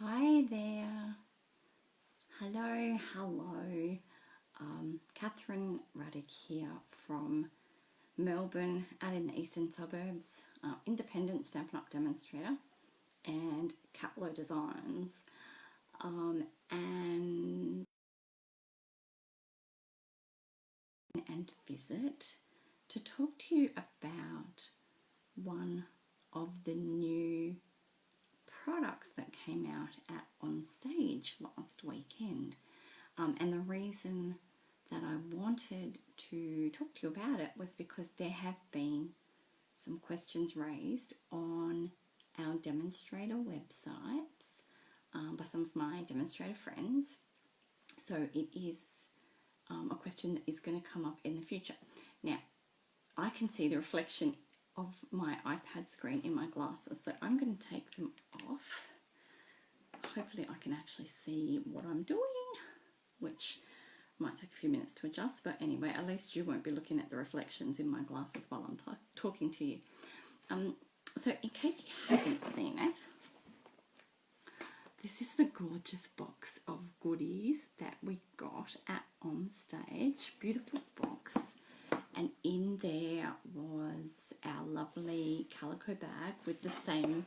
Hi there. Hello. Catherine Ruddick here from Melbourne, out in the eastern suburbs, independent Stampin' Up demonstrator and Catlow Designs, and visit to talk to you about one of the new products that came out at On Stage last weekend. And the reason that I wanted to talk to you about it was because there have been some questions raised on our demonstrator websites by some of my demonstrator friends. So it is a question that is going to come up in the future. Now, I can see the reflection of my iPad screen in my glasses, so I'm going to take them off. Hopefully I can actually see what I'm doing, which might take a few minutes to adjust, but anyway, at least you won't be looking at the reflections in my glasses while I'm talking to you. So in case you haven't seen it, this is the gorgeous box of goodies that we got at On Stage. Beautiful box. And in there was our lovely calico bag with the same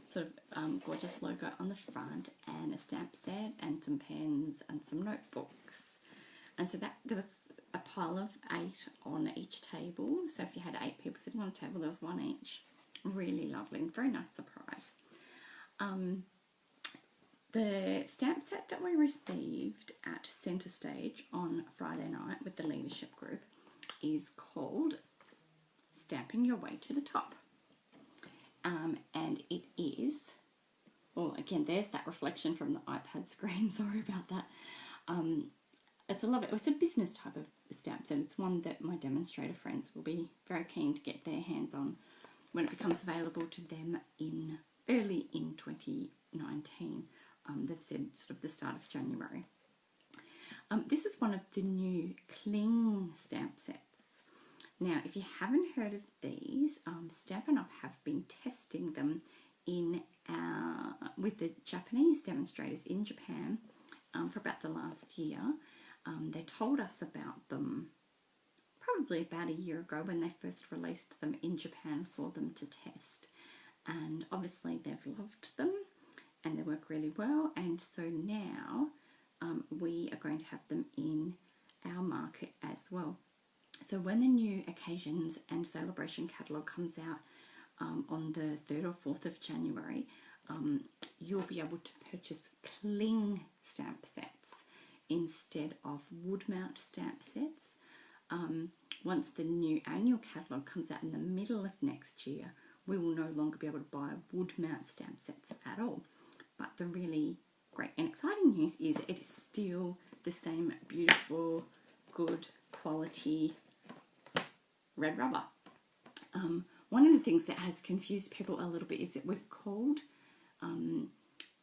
sort of gorgeous logo on the front, and a stamp set and some pens and some notebooks. And so that there was a pile of 8 on each table. So if you had 8 people sitting on a table, there was 1 each. Really lovely and very nice surprise. The stamp set that we received at Centre Stage on Friday night with the leadership group is called Stamping Your Way to the Top. And it is, well, again, there's that reflection from the iPad screen. Sorry about that. It's a business type of stamp set. It's one that my demonstrator friends will be very keen to get their hands on when it becomes available to them early in 2019. They've said sort of the start of January. This is one of the new cling stamp sets. Now, if you haven't heard of these, Stampin' Up have been testing them with the Japanese demonstrators in Japan for about the last year. They told us about them probably about a year ago when they first released them in Japan for them to test. And obviously they've loved them and they work really well. And so now we are going to have them in our market as well. So when the new occasions and celebration catalogue comes out on the 3rd or 4th of January, you'll be able to purchase cling stamp sets instead of wood mount stamp sets. Once the new annual catalogue comes out in the middle of next year, we will no longer be able to buy wood mount stamp sets at all. But the really great and exciting news is it is still the same beautiful, good quality red rubber. One of the things that has confused people a little bit is that we've called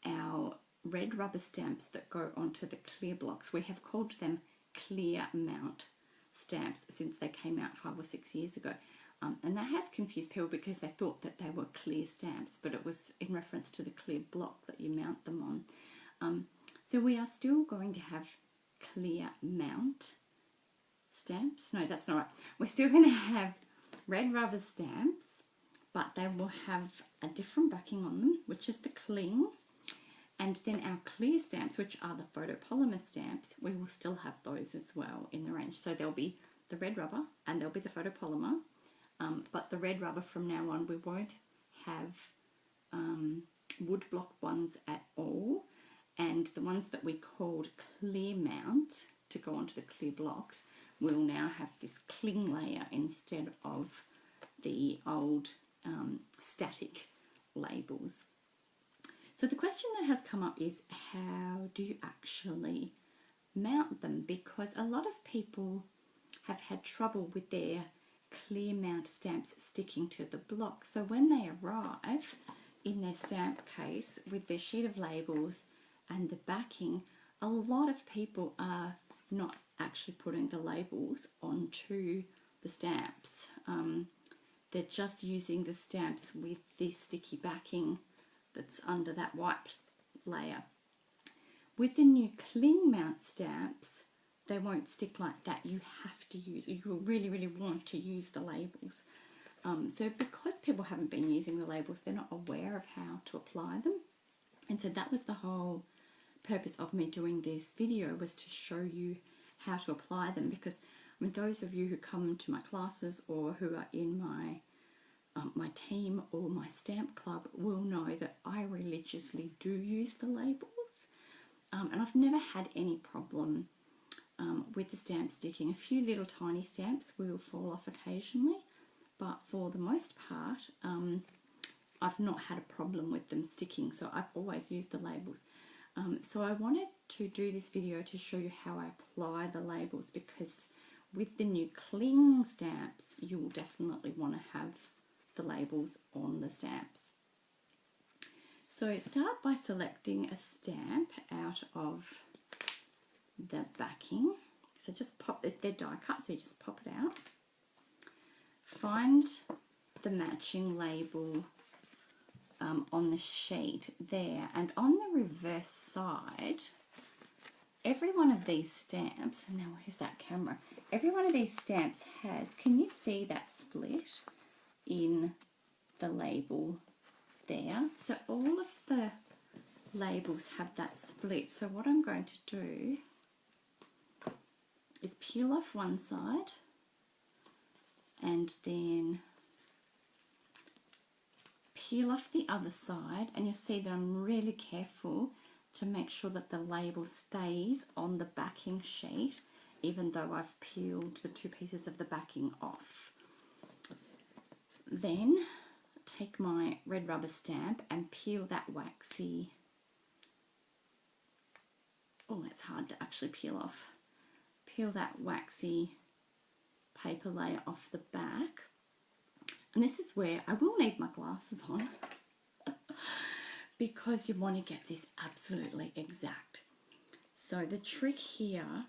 our red rubber stamps that go onto the clear blocks, we have called them clear mount stamps since they came out 5 or 6 years ago. And that has confused people because they thought that they were clear stamps, but it was in reference to the clear block that you mount them on. So we are still going to have clear mount stamps. No, that's not right. We're still going to have red rubber stamps, but they will have a different backing on them, which is the cling. And then our clear stamps, which are the photopolymer stamps, we will still have those as well in the range. So there'll be the red rubber and there'll be the photopolymer. But the red rubber from now on, we won't have wood block ones at all. And the ones that we called clear mount to go onto the clear blocks will now have this cling layer instead of the old static labels. So the question that has come up is, how do you actually mount them? Because a lot of people have had trouble with their clear mount stamps sticking to the block. So when they arrive in their stamp case with their sheet of labels and the backing, a lot of people are not actually putting the labels onto the stamps. They're just using the stamps with the sticky backing that's under that white layer. With the new cling mount stamps, they won't stick like that. You have to use, you really, really want to use the labels. So because people haven't been using the labels, they're not aware of how to apply them. And so that was the whole purpose of me doing this video, was to show you how to apply them. Because I mean, those of you who come to my classes or who are in my team or my stamp club will know that I religiously do use the labels. And I've never had any problem with the stamp sticking. A few little tiny stamps will fall off occasionally, but for the most part, I've not had a problem with them sticking, so I've always used the labels. So I wanted to do this video to show you how I apply the labels, because with the new cling stamps, you will definitely want to have the labels on the stamps. So start by selecting a stamp out of the backing. So just pop it, they're die cut, so you just pop it out. Find the matching label on the sheet there, and on the reverse side, every one of these stamps, now here's that camera, every one of these stamps has, can you see that split in the label there? So all of the labels have that split. So what I'm going to do is peel off one side and then peel off the other side, and you'll see that I'm really careful to make sure that the label stays on the backing sheet, even though I've peeled the two pieces of the backing off. Then take my red rubber stamp and peel that waxy, oh, that's hard to actually peel off, peel that waxy paper layer off the back. And this is where I will need my glasses on because you want to get this absolutely exact. So the trick here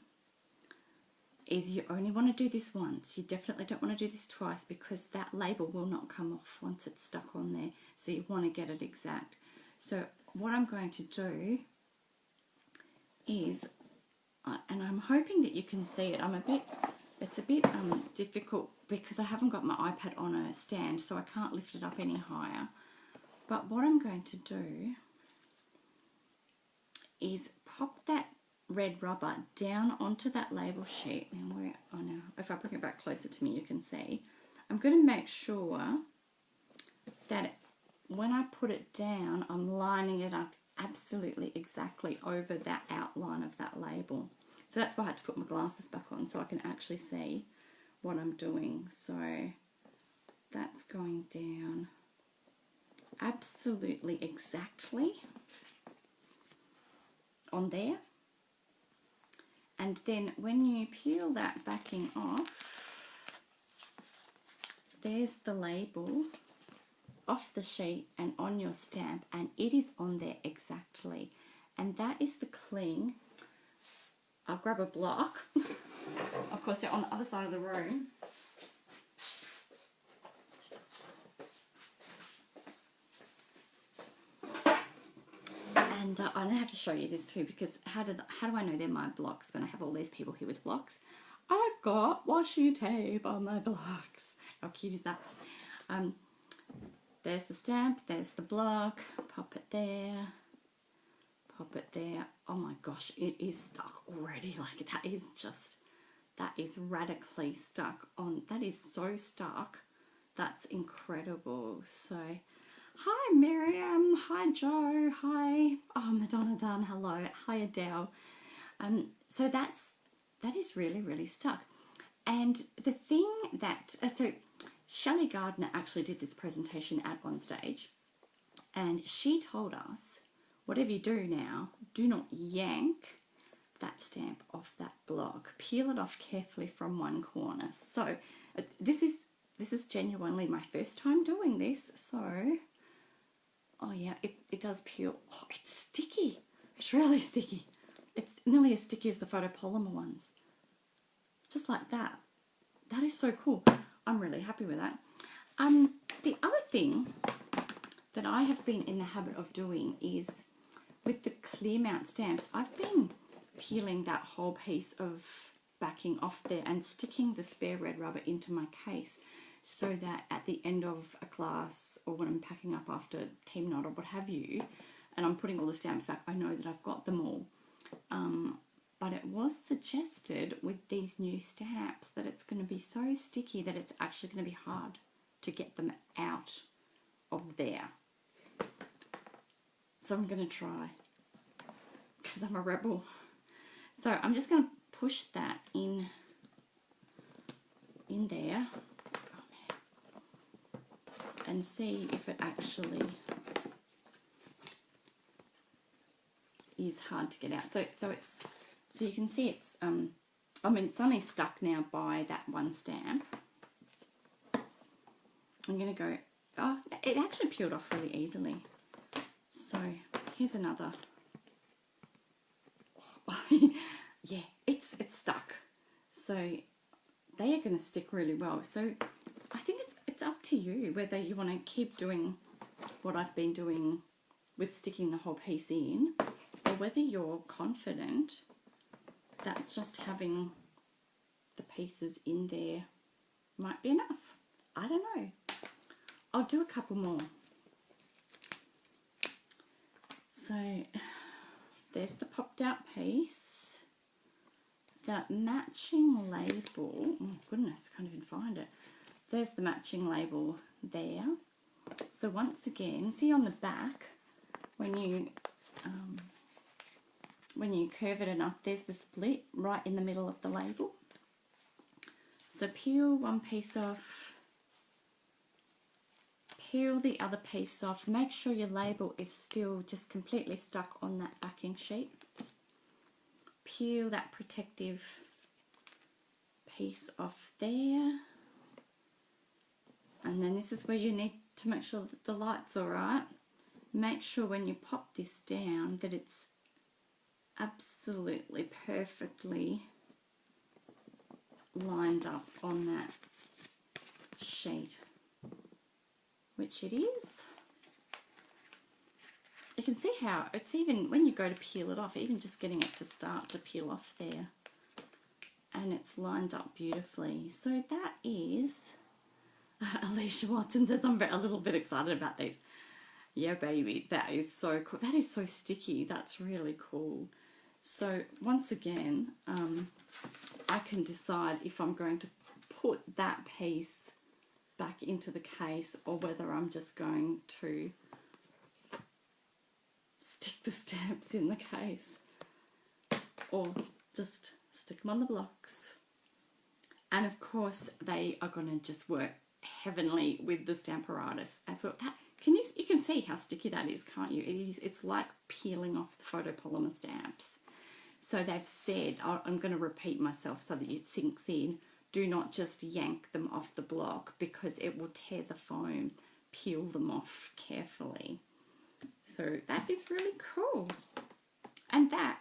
is you only want to do this once. You definitely don't want to do this twice, because that label will not come off once it's stuck on there. So you want to get it exact. So what I'm going to do is, and I'm hoping that you can see it, it's a bit difficult because I haven't got my iPad on a stand, so I can't lift it up any higher. But what I'm going to do is pop that red rubber down onto that label sheet. Now where, oh no, if I bring it back closer to me you can see. I'm going to make sure that when I put it down, I'm lining it up absolutely exactly over that outline of that label. So that's why I had to put my glasses back on, so I can actually see what I'm doing. So that's going down absolutely exactly on there. And then when you peel that backing off, there's the label off the sheet and on your stamp, and it is on there exactly. And that is the cling. I'll grab a block. Of course, they're on the other side of the room. And I have to show you this too, because how do I know they're my blocks when I have all these people here with blocks? I've got washi tape on my blocks. How cute is that? There's the stamp, there's the block, pop it there, pop it there. Oh my gosh, it is stuck already. Like that is radically stuck on. That is so stuck. That's incredible. So, hi Miriam, hi Joe, hi, oh Madonna Dunn, hello, hi Adele. So that is really, really stuck. And the thing that, so Shelley Gardner actually did this presentation at one stage, and she told us, whatever you do now, do not yank that stamp off that block. Peel it off carefully from one corner. So this is genuinely my first time doing this. So, oh yeah, it does peel. Oh, it's sticky. It's really sticky. It's nearly as sticky as the photopolymer ones. Just like that. That is so cool. I'm really happy with that. The other thing that I have been in the habit of doing is with the clear mount stamps, I've been peeling that whole piece of backing off there and sticking the spare red rubber into my case, so that at the end of a class or when I'm packing up after team night or what have you, and I'm putting all the stamps back, I know that I've got them all. But it was suggested with these new stamps that it's going to be so sticky that it's actually going to be hard to get them out of there. So I'm going to try, because I'm a rebel. So I'm just going to push that in there and see if it actually is hard to get out. So you can see it's I mean, it's only stuck now by that one stamp. I'm going to go, oh, it actually peeled off really easily. So here's another. Yeah, it's stuck. So they are going to stick really well. So I think it's up to you whether you want to keep doing what I've been doing with sticking the whole piece in, or whether you're confident that just having the pieces in there might be enough. I don't know. I'll do a couple more. So there's the popped out piece. That matching label, oh goodness, can't even find it. There's the matching label there. So once again, see on the back, when you curve it enough, there's the split right in the middle of the label. So peel one piece off, peel the other piece off, make sure your label is still just completely stuck on that backing sheet. Peel that protective piece off there. And then this is where you need to make sure that the light's all right. Make sure when you pop this down that it's absolutely perfectly lined up on that sheet, which it is. You can see how it's, even when you go to peel it off, even just getting it to start to peel off there, and it's lined up beautifully. So that is, Alicia Watson says, I'm a little bit excited about these. Yeah, baby, that is so cool. That is so sticky. That's really cool. So once again, I can decide if I'm going to put that piece back into the case or whether I'm just going to stick the stamps in the case or just stick them on the blocks. And of course, they are going to just work heavenly with the Stamparatus as well. That, you can see how sticky that is, can't you? It's like peeling off the photopolymer stamps. So they've said, I'm going to repeat myself so that it sinks in, do not just yank them off the block because it will tear the foam. Peel them off carefully. So that is really cool. And that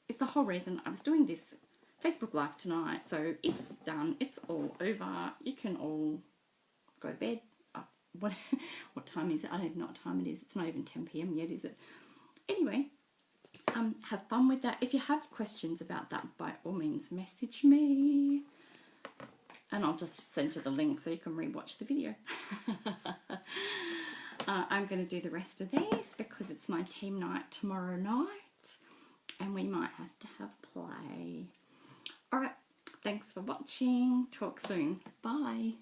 is the whole reason I was doing this Facebook Live tonight. So it's done. It's all over. You can all go to bed. What time is it? I don't know what time it is. It's not even 10 p.m. yet, is it? Anyway, have fun with that. If you have questions about that, by all means, message me. And I'll just send you the link so you can rewatch the video. I'm going to do the rest of these because it's my team night tomorrow night. And we might have to have play. All right. Thanks for watching. Talk soon. Bye.